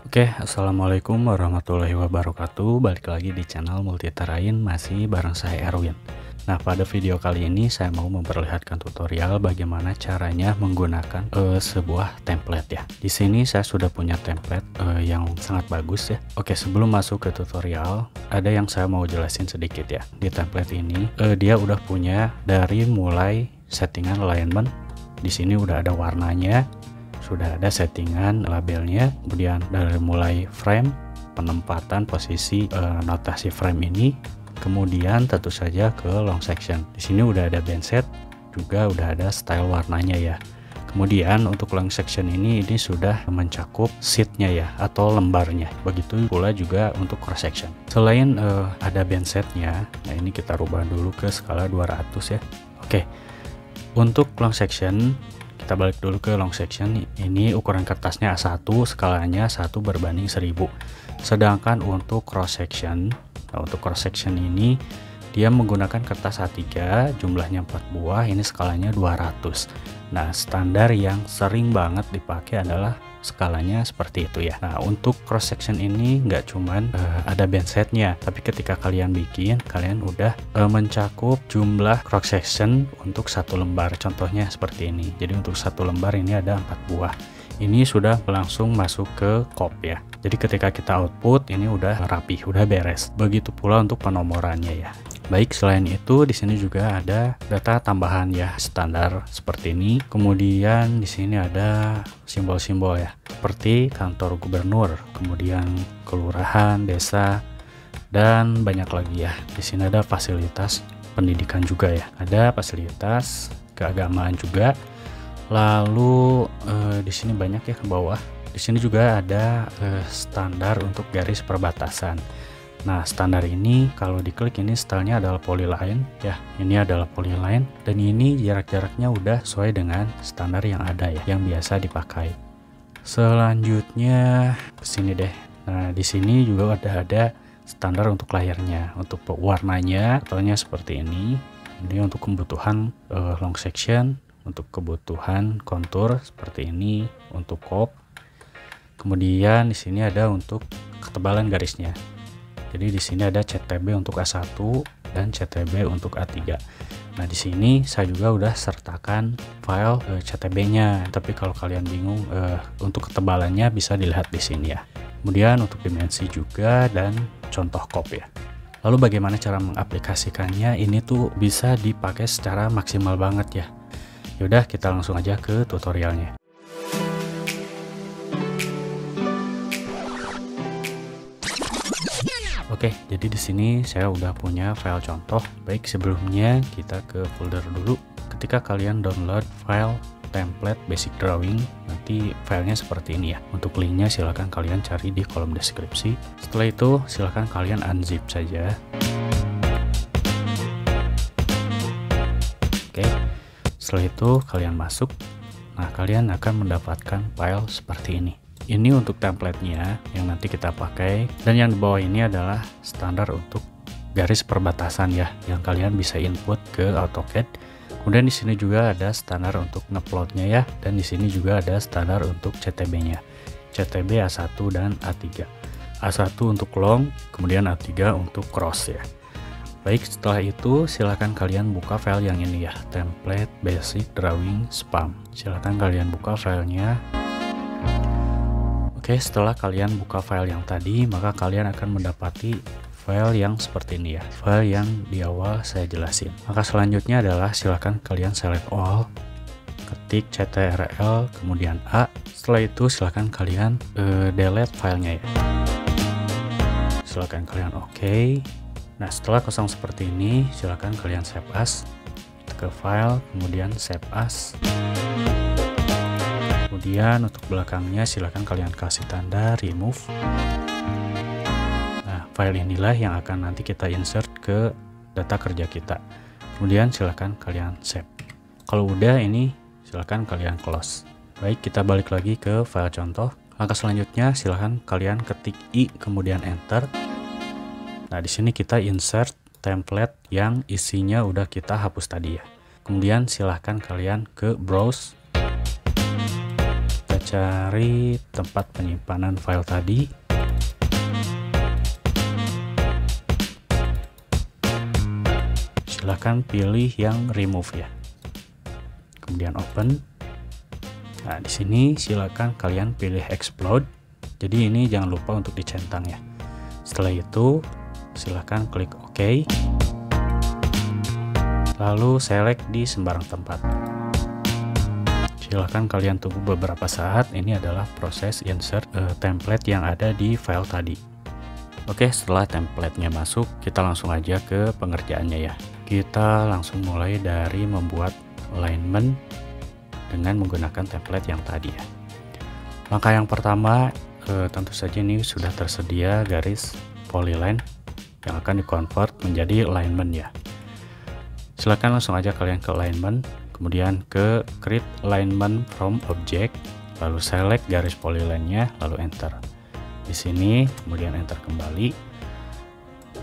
Oke, assalamualaikum warahmatullahi wabarakatuh. Balik lagi di channel Multitarain, masih bareng saya Erwin. Nah, pada video kali ini saya mau memperlihatkan tutorial bagaimana caranya menggunakan sebuah template ya. Di sini saya sudah punya template yang sangat bagus ya. Oke, sebelum masuk ke tutorial, ada yang saya mau jelasin sedikit ya. Di template ini dia udah punya dari mulai settingan alignment. Di sini udah ada warnanya, sudah ada settingan labelnya, kemudian dari mulai frame, penempatan posisi notasi frame ini, kemudian tentu saja ke long section. Di sini udah ada band set, juga udah ada style warnanya ya. Kemudian untuk long section ini sudah mencakup sheetnya ya, atau lembarnya. Begitu pula juga untuk cross section. Selain ada band setnya, nah ini kita rubah dulu ke skala 200 ya. Oke, untuk long section kita balik dulu ke long section. Ini ukuran kertasnya A1, skalanya 1/1000. Sedangkan untuk cross section, nah untuk cross section ini dia menggunakan kertas A3, jumlahnya 4 buah, ini skalanya 200. Nah, standar yang sering banget dipakai adalah skalanya seperti itu ya. Nah, untuk cross section ini nggak cuman ada band setnya, tapi ketika kalian bikin, kalian udah mencakup jumlah cross section untuk satu lembar. Contohnya seperti ini. Jadi untuk satu lembar ini ada 4 buah. Ini sudah langsung masuk ke cop ya. Jadi ketika kita output ini udah rapi, udah beres. Begitu pula untuk penomorannya ya. Baik, selain itu di sini juga ada data tambahan ya, standar seperti ini. Kemudian di sini ada simbol-simbol ya, seperti kantor gubernur, kemudian kelurahan, desa, dan banyak lagi ya. Di sini ada fasilitas pendidikan juga ya. Ada fasilitas keagamaan juga. Lalu di sini banyak ya ke bawah. Di sini juga ada standar untuk garis perbatasan. Nah, standar ini kalau diklik ini stylenya adalah polyline ya. Ini adalah polyline dan ini jarak-jaraknya udah sesuai dengan standar yang ada ya, yang biasa dipakai. Selanjutnya ke sini deh. Nah, di sini juga ada standar untuk layarnya. Untuk warnanya contohnya seperti ini. Ini untuk kebutuhan long section, untuk kebutuhan kontur seperti ini, untuk cop. Kemudian di sini ada untuk ketebalan garisnya. Jadi di sini ada CTB untuk A1 dan CTB untuk A3. Nah, di sini saya juga udah sertakan file CTB-nya. Tapi kalau kalian bingung untuk ketebalannya bisa dilihat di sini ya. Kemudian untuk dimensi juga dan contoh cop ya. Lalu bagaimana cara mengaplikasikannya? Ini tuh bisa dipakai secara maksimal banget ya. Yaudah, kita langsung aja ke tutorialnya. Oke, jadi di sini saya udah punya file contoh. Baik, sebelumnya kita ke folder dulu. Ketika kalian download file template basic drawing, nanti filenya seperti ini ya. Untuk linknya silahkan kalian cari di kolom deskripsi. Setelah itu silahkan kalian unzip saja. Oke, setelah itu kalian masuk. Nah, kalian akan mendapatkan file seperti ini. Ini untuk templatenya yang nanti kita pakai, dan yang di bawah ini adalah standar untuk garis perbatasan ya, yang kalian bisa input ke AutoCAD. Kemudian di sini juga ada standar untuk ngeplotnya ya, dan di sini juga ada standar untuk CTB-nya. CTB A1 dan A3. A1 untuk long, kemudian A3 untuk cross ya. Baik, setelah itu silahkan kalian buka file yang ini ya, template basic drawing spam. Silahkan kalian buka filenya. Oke, setelah kalian buka file yang tadi, maka kalian akan mendapati file yang seperti ini ya, file yang di awal saya jelasin. Maka selanjutnya adalah silahkan kalian select all, ketik ctrl, kemudian A. Setelah itu silahkan kalian delete filenya ya. Silahkan kalian oke. Nah, setelah kosong seperti ini, silahkan kalian save as, ke file, kemudian save as. Kemudian untuk belakangnya silahkan kalian kasih tanda remove. Nah, file inilah yang akan nanti kita insert ke data kerja kita. Kemudian silahkan kalian save. Kalau udah ini silahkan kalian close. Baik, kita balik lagi ke file contoh. Langkah selanjutnya silahkan kalian ketik I kemudian enter. Nah, di sini kita insert template yang isinya udah kita hapus tadi ya. Kemudian silahkan kalian ke browse, cari tempat penyimpanan file tadi. Silahkan pilih yang remove ya. Kemudian open. Nah, di sini silakan kalian pilih explode. Jadi ini jangan lupa untuk dicentang ya. Setelah itu silakan klik OK. Lalu select di sembarang tempat. Silahkan kalian tunggu beberapa saat. Ini adalah proses insert template yang ada di file tadi. Oke, setelah templatenya masuk, kita langsung aja ke pengerjaannya ya. Kita langsung mulai dari membuat alignment dengan menggunakan template yang tadi ya. Langkah yang pertama, tentu saja ini sudah tersedia garis polyline yang akan di-convert menjadi alignment ya. Silakan langsung aja kalian ke alignment, kemudian ke create alignment from object, lalu select garis polyline-nya, lalu enter. Di sini kemudian enter kembali.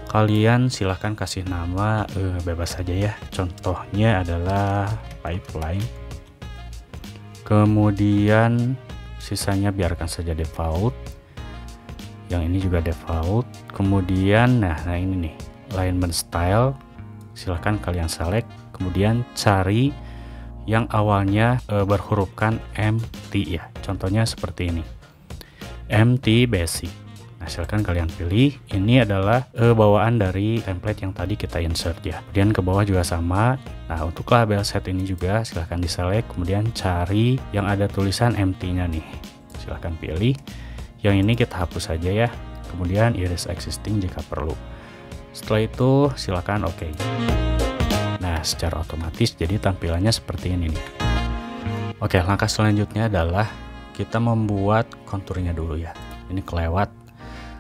Kalian silahkan kasih nama bebas saja ya. Contohnya adalah pipeline. Kemudian sisanya biarkan saja default. Yang ini juga default. Kemudian nah ini nih alignment style. Silahkan kalian select. Kemudian cari yang awalnya berhurufkan MT ya. Contohnya seperti ini. MT basic. Nah, silahkan kalian pilih. Ini adalah bawaan dari template yang tadi kita insert ya. Kemudian ke bawah juga sama. Nah, untuk label set ini juga silahkan di select. Kemudian cari yang ada tulisan MT-nya nih. Silahkan pilih. Yang ini kita hapus saja ya. Kemudian erase existing jika perlu. Setelah itu silahkan OK. Nah, secara otomatis jadi tampilannya seperti ini nih. Oke, langkah selanjutnya adalah kita membuat konturnya dulu ya. Ini kelewat.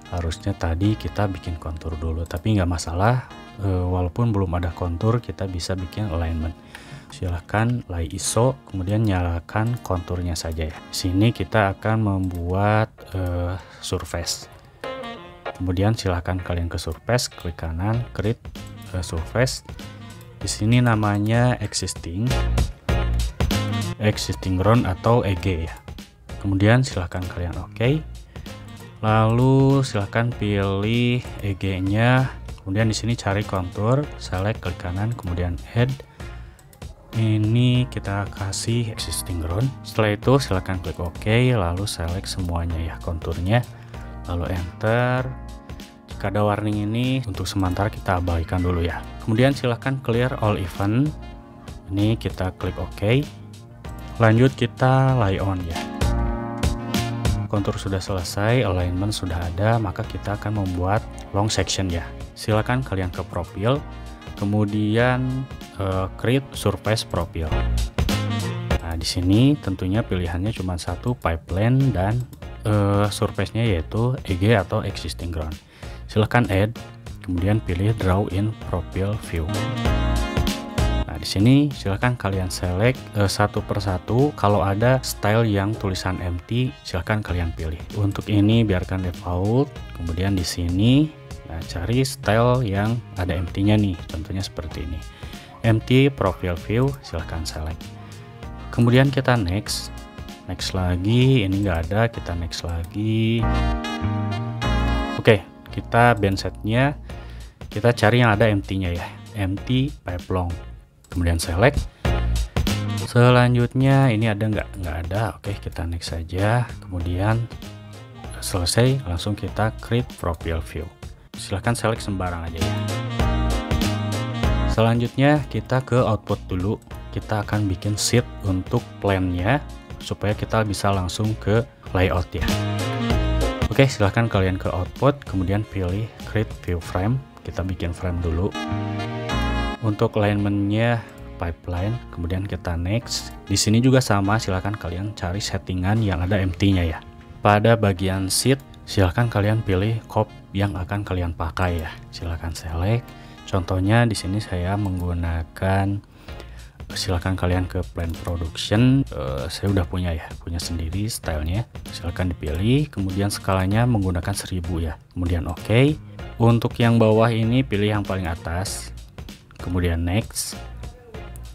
Harusnya tadi kita bikin kontur dulu, tapi nggak masalah. Walaupun belum ada kontur, kita bisa bikin alignment. Silahkan lay ISO, kemudian nyalakan konturnya saja ya. Di sini kita akan membuat surface. Kemudian silahkan kalian ke surface, klik kanan, create surface. Di sini namanya existing ground atau EG ya. Kemudian silahkan kalian OK. Lalu silahkan pilih EG-nya. Kemudian di sini cari kontur, select, klik kanan, kemudian add. Ini kita kasih existing ground. Setelah itu silahkan klik OK, lalu select semuanya ya konturnya. Lalu enter. Jika ada warning ini, untuk sementara kita abaikan dulu ya. Kemudian silahkan clear all event. Ini kita klik OK. Lanjut kita lay on ya. Kontur sudah selesai, alignment sudah ada, maka kita akan membuat long section ya. Silakan kalian ke profil, kemudian create surface profile. Nah, di sini tentunya pilihannya cuma satu, pipeline, dan surface-nya yaitu EG atau existing ground. Silahkan add, kemudian pilih draw in profile view. Di sini silahkan kalian select satu persatu. Kalau ada style yang tulisan empty, silahkan kalian pilih. Untuk ini biarkan default. Kemudian di sini, nah, cari style yang ada empty-nya nih. Contohnya seperti ini. Empty profile view, silahkan select. Kemudian kita next lagi. Ini nggak ada, kita next lagi. Oke, kita band setnya. Kita cari yang ada empty-nya ya. Empty pipe long. Kemudian select. Selanjutnya ini ada nggak ada. Oke, kita next saja. Kemudian selesai, langsung kita create profile view. Silahkan select sembarang aja ya. Selanjutnya kita ke output dulu. Kita akan bikin sheet untuk plan-nya supaya kita bisa langsung ke layout ya. Oke, silahkan kalian ke output, kemudian pilih create view frame. Kita bikin frame dulu. Untuk alignment-nya pipeline, kemudian kita next. Di sini juga sama, silahkan kalian cari settingan yang ada empty-nya ya. Pada bagian sheet, silahkan kalian pilih copy yang akan kalian pakai ya. Silahkan select. Contohnya di sini saya menggunakan, silahkan kalian ke plan production. Saya udah punya ya, punya sendiri stylenya. Silahkan dipilih. Kemudian skalanya menggunakan 1000 ya. Kemudian OK. Untuk yang bawah ini pilih yang paling atas. Kemudian next.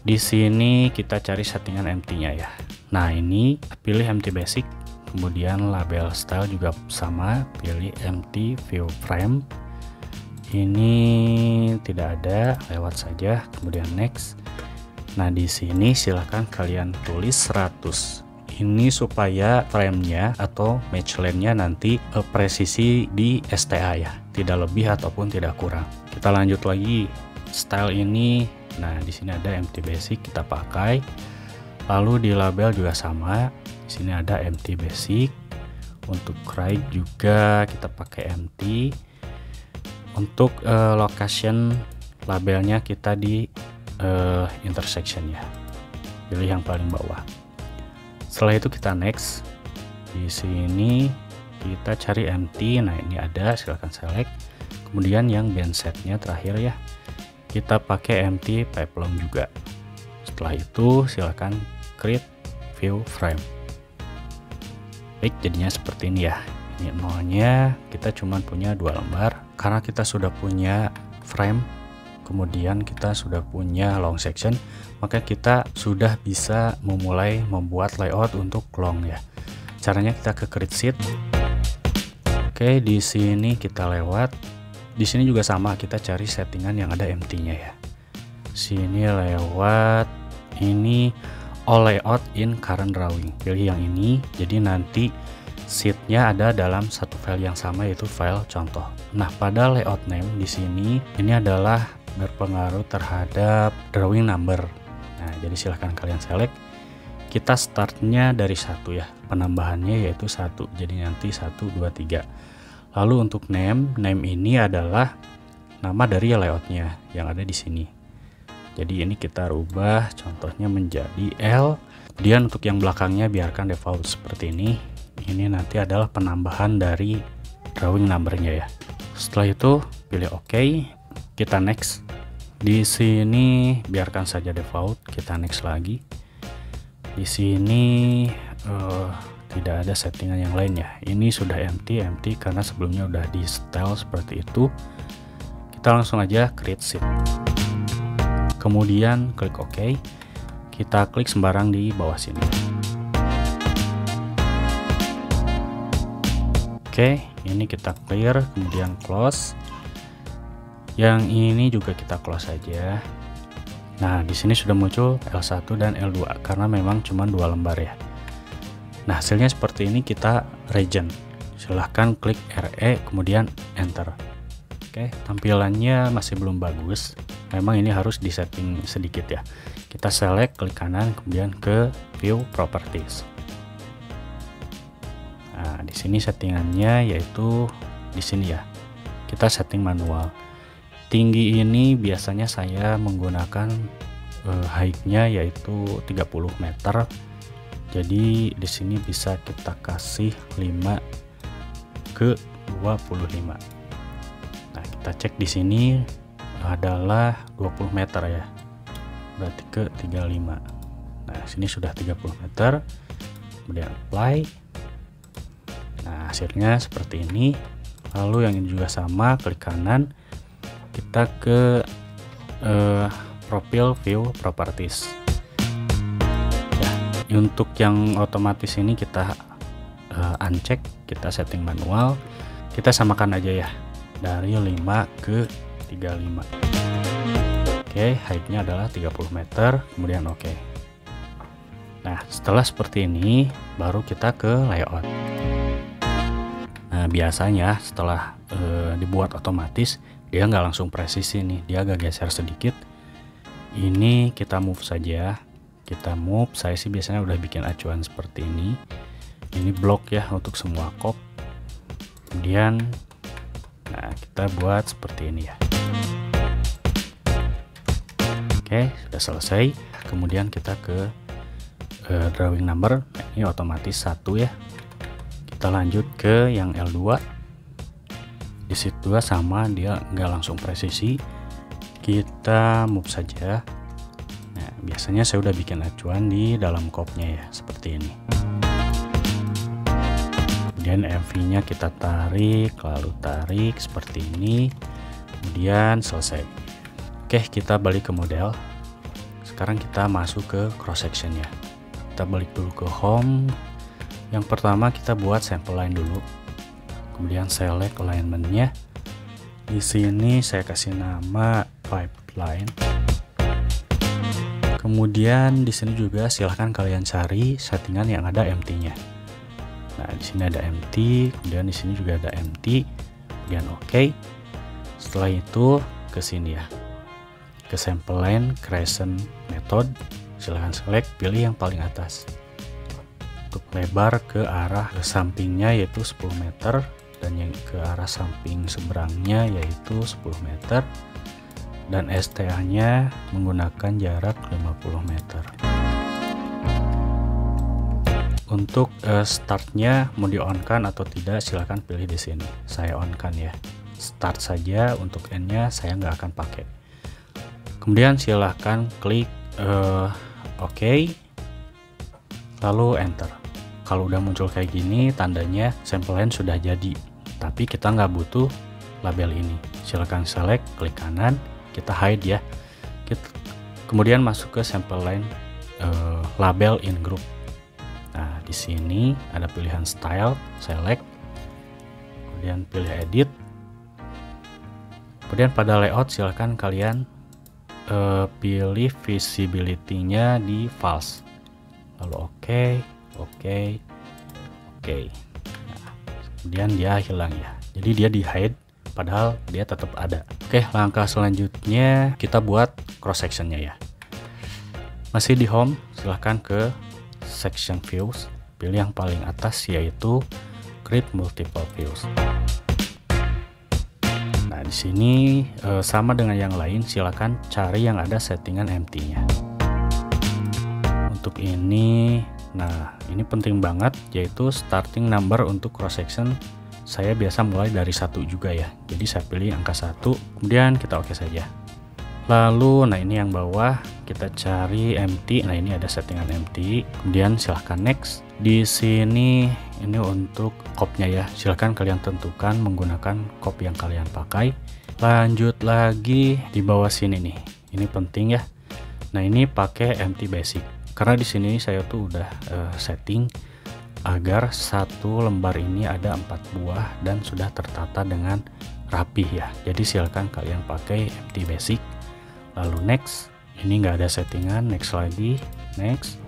Di sini kita cari settingan empty-nya ya. Nah, ini pilih empty basic. kemudian label style juga sama, pilih empty view frame. Ini tidak ada, lewat saja, kemudian next. Nah, di sini silahkan kalian tulis 100. Ini supaya framenya atau match length-nya nanti presisi di STA ya, tidak lebih ataupun tidak kurang. Kita lanjut lagi, style ini. Nah, di sini ada empty basic, kita pakai. Lalu di label juga sama. Di sini ada empty basic. Untuk right juga kita pakai empty. Untuk location labelnya kita di intersection ya. Pilih yang paling bawah. Setelah itu kita next. Di sini kita cari empty. Nah, ini ada, silahkan select. Kemudian yang band setnya terakhir ya, kita pakai empty peplum juga. Setelah itu silahkan create view frame. Baik, jadinya seperti ini ya. Ini nolnya, kita cuma punya 2 lembar karena kita sudah punya frame, kemudian kita sudah punya long section, maka kita sudah bisa memulai membuat layout untuk long ya. Caranya kita ke create sheet. Oke, di sini kita lewat. Di sini juga sama, kita cari settingan yang ada empty-nya ya. Sini lewat ini all layout in current drawing. Pilih yang ini. Jadi nanti sheet-nya ada dalam satu file yang sama, yaitu file contoh. Nah, pada layout name di sini ini adalah berpengaruh terhadap drawing number. Nah, jadi silahkan kalian select. Kita startnya dari 1 ya. Penambahannya yaitu 1. Jadi nanti 1, 2, 3. Lalu untuk name ini adalah nama dari layoutnya yang ada di sini. Jadi ini kita rubah contohnya menjadi L. Kemudian untuk yang belakangnya biarkan default seperti ini. Ini nanti adalah penambahan dari drawing numbernya ya. Setelah itu pilih OK, kita next. Di sini biarkan saja default, kita next lagi. Di sini tidak ada settingan yang lain ya. Ini sudah empty karena sebelumnya udah di style seperti itu. Kita langsung aja create sheet. Kemudian klik OK. Kita klik sembarang di bawah sini. Oke, ini kita clear, kemudian close. Yang ini juga kita close saja. Nah, di sini sudah muncul L1 dan L2 karena memang cuma 2 lembar ya. Nah, hasilnya seperti ini, kita region. Silahkan klik RE kemudian enter. Oke, tampilannya masih belum bagus. Memang ini harus disetting sedikit ya. Kita select, klik kanan, kemudian ke view properties. Nah, di sini settingannya yaitu di sini ya. Kita setting manual. Tinggi ini biasanya saya menggunakan height-nya yaitu 30 meter. Jadi di sini bisa kita kasih 5 ke 25. Nah, kita cek di sini adalah 20 meter ya. Berarti ke 35. Nah, sini sudah 30 meter. Kemudian apply. Nah, hasilnya seperti ini. Lalu yang ini juga sama, klik kanan. Kita ke profile view properties. Ya, untuk yang otomatis ini kita uncheck, kita setting manual. Kita samakan aja ya, dari 5 ke 35. Oke, height-nya adalah 30 meter, kemudian oke. Nah, setelah seperti ini baru kita ke layout. Nah, biasanya setelah dibuat otomatis dia nggak langsung presisi nih, dia agak geser sedikit. Ini kita move saja, kita move. Saya sih biasanya udah bikin acuan seperti ini. Ini blok ya untuk semua kop. Kemudian nah, kita buat seperti ini ya. Oke, sudah selesai. Kemudian kita ke drawing number. Nah, ini otomatis 1 ya. Kita lanjut ke yang L2. Di situ sama, dia nggak langsung presisi. Kita move saja. Nah, biasanya saya udah bikin acuan di dalam kopnya ya, seperti ini. Kemudian MV-nya kita tarik, lalu tarik seperti ini. Kemudian selesai. Oke, kita balik ke model. Sekarang kita masuk ke cross section ya. Kita balik dulu ke home. Yang pertama kita buat sampel line dulu. Kemudian select alignment-nya. Di sini saya kasih nama pipeline. Kemudian di sini juga silahkan kalian cari settingan yang ada empty-nya. Nah, di sini ada empty, kemudian di sini juga ada empty, kemudian oke. Setelah itu ke sini ya, ke sample line creation method, silahkan select, pilih yang paling atas. Untuk lebar ke arah sampingnya yaitu 10 meter, dan yang ke arah samping seberangnya yaitu 10 meter. Dan STA-nya menggunakan jarak 50 meter. Untuk startnya mau di on kan atau tidak, silahkan pilih di sini. Saya on kan ya. Start saja, untuk end-nya saya nggak akan pakai. Kemudian silahkan klik OK, lalu enter. Kalau udah muncul kayak gini, tandanya sample line sudah jadi. Tapi kita nggak butuh label ini. Silahkan select, klik kanan. Kita hide ya. Kemudian masuk ke sample line label in group. Nah, di sini ada pilihan style, select, kemudian pilih edit. Kemudian pada layout silahkan kalian pilih visibility-nya di false. Lalu oke. Nah, kemudian dia hilang ya. Jadi dia di hide, padahal dia tetap ada. Oke, langkah selanjutnya kita buat cross sectionnya ya. Masih di home, silahkan ke section views, pilih yang paling atas yaitu create multiple views. Nah, di sini sama dengan yang lain, silahkan cari yang ada settingan empty-nya. Untuk ini, nah ini penting banget, yaitu starting number untuk cross section. Saya biasa mulai dari 1 juga ya, jadi saya pilih angka 1, kemudian kita oke saja. Lalu nah ini yang bawah kita cari empty. Nah, ini ada settingan empty, kemudian silahkan next. Di sini ini untuk copnya ya, silahkan kalian tentukan menggunakan cop yang kalian pakai. Lanjut lagi di bawah sini nih, ini penting ya. Nah, ini pakai empty basic karena di sini saya tuh udah setting agar satu lembar ini ada 4 buah dan sudah tertata dengan rapih ya. Jadi silakan kalian pakai empty basic. Lalu next, ini nggak ada settingan, next lagi, next.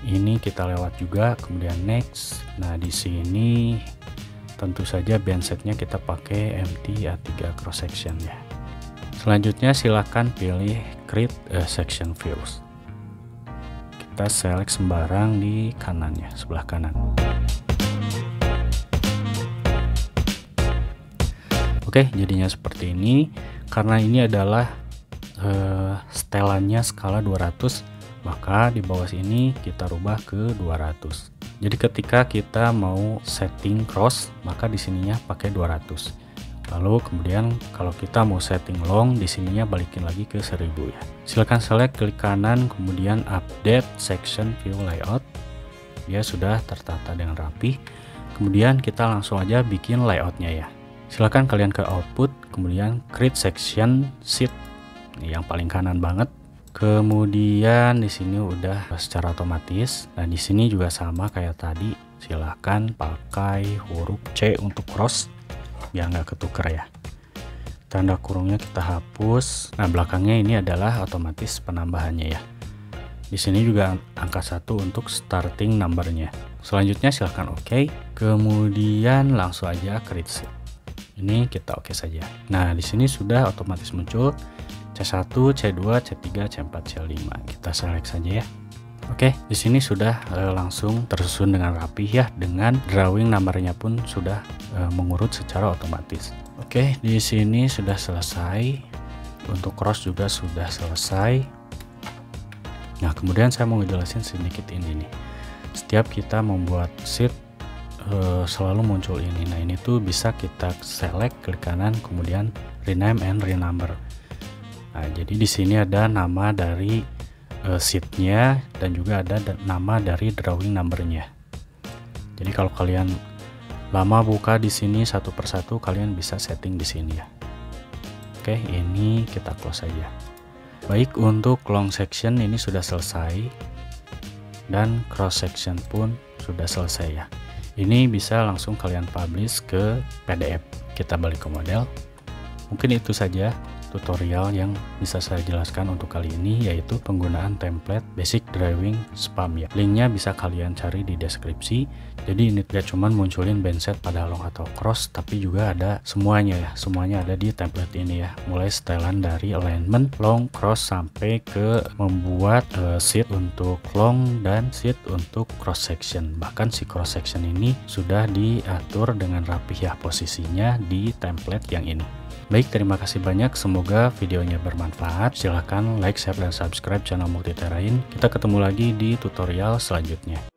Ini kita lewat juga, kemudian next. Nah, di sini tentu saja bandsetnya kita pakai empty A3 cross section ya. Selanjutnya silakan pilih create section views. Kita select sembarang di kanannya, sebelah kanan. Oke, jadinya seperti ini. Karena ini adalah setelannya skala 200, maka di bawah sini kita rubah ke 200. Jadi ketika kita mau setting cross, maka di sininya pakai 200. Lalu kemudian kalau kita mau setting long, di sininya balikin lagi ke 1000 ya. Silahkan select, klik kanan, kemudian update section view layout. Dia sudah tertata dengan rapi. Kemudian kita langsung aja bikin layoutnya ya. Silahkan kalian ke output, kemudian create section sheet. Ini yang paling kanan banget. Kemudian di sini udah secara otomatis. Nah, di sini juga sama kayak tadi. Silahkan pakai huruf C untuk cross biar nggak ketuker ya. Tanda kurungnya kita hapus. Nah, belakangnya ini adalah otomatis penambahannya ya. Di sini juga angka 1 untuk starting numbernya. Selanjutnya silahkan oke. Kemudian langsung aja create sheet. Ini kita oke saja. Nah, di sini sudah otomatis muncul C1, C2, C3, C4, C5. Kita select saja ya. Oke, di sini sudah langsung tersusun dengan rapi ya, dengan drawing numbernya pun sudah mengurut secara otomatis. Oke, di sini sudah selesai. Untuk cross juga sudah selesai. Nah, kemudian saya mau ngejelasin sedikit ini nih. Setiap kita membuat sheet selalu muncul ini. Nah, ini tuh bisa kita select, klik kanan, kemudian rename and renumber. Nah, jadi di sini ada nama dari sheetnya dan juga ada nama dari drawing numbernya. Jadi kalau kalian lama buka di sini satu persatu, kalian bisa setting di sini ya. Oke, ini kita close saja. Baik, untuk long section ini sudah selesai. dan cross section pun sudah selesai ya. Ini bisa langsung kalian publish ke PDF. Kita balik ke model. Mungkin itu saja tutorial yang bisa saya jelaskan untuk kali ini, yaitu penggunaan template basic drawing spam ya. Linknya bisa kalian cari di deskripsi. Jadi ini gak cuman munculin bandset pada long atau cross, tapi juga ada semuanya ya. Semuanya ada di template ini ya. Mulai setelan dari alignment, long, cross, sampai ke membuat sheet untuk long dan sheet untuk cross section. Bahkan si cross section ini sudah diatur dengan rapih ya posisinya di template yang ini. Baik, terima kasih banyak. Semoga videonya bermanfaat. Silahkan like, share, dan subscribe channel Multitarain. Kita ketemu lagi di tutorial selanjutnya.